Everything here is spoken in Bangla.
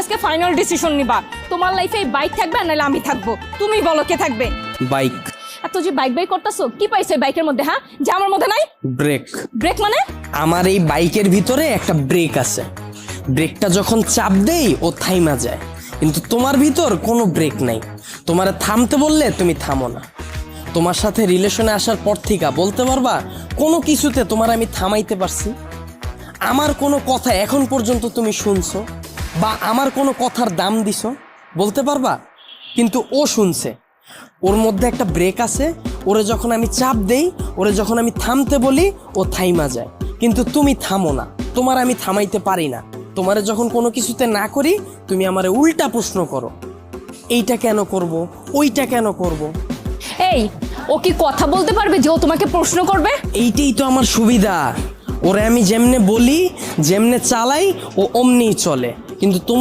আজকে ফাইনাল ডিসিশন নিবা। তোমার লাইফে এই বাইক থাকবে নাহলে আমি থাকবো, তুমি বলো কে থাকবে? বাইক। এত যে বাইক বাইক করতেছো, কি পাইছো এই বাইকের মধ্যে? হ্যাঁ, যে আমার মধ্যে নাই? ব্রেক। ব্রেক মানে? আমার এই বাইকের ভিতরে একটা ব্রেক আছে, ব্রেকটা যখন চাপ দেই ও থাইমা যায়, কিন্তু তোমার ভিতর কোনো ব্রেক নাই। তোমারে থামতে বললে তুমি থামো না। তোমার সাথে রিলেশনে আসার পর থেকে বলতে পারবা কোনো কিছুতে তোমার আমি থামাইতে পারছি? আমার কোনো কথা এখন পর্যন্ত তুমি শুনছো বা আমার কোনো কথার দাম দিছো বলতে পারবা? কিন্তু ও শুনছে, ওর মধ্যে একটা ব্রেক আছে, ওরে যখন আমি চাপ দেই, ওরে যখন আমি থামতে বলি ও থাইমা যায়, কিন্তু তুমি থামো না। তোমার আমি থামাইতে পারি না। তোমারে যখন কোনো কিছুতে না করি তুমি আমারে উল্টা প্রশ্ন করো, এইটা কেন করব, ওইটা কেন করব। এই, ও কি কথা বলতে পারবে যে ও তোমাকে প্রশ্ন করবে? এইটাই তো আমার সুবিধা। ওরে আমি যেমনে বলি, যেমনে চালাই ও অমনিই চলে, কিন্তু তোমার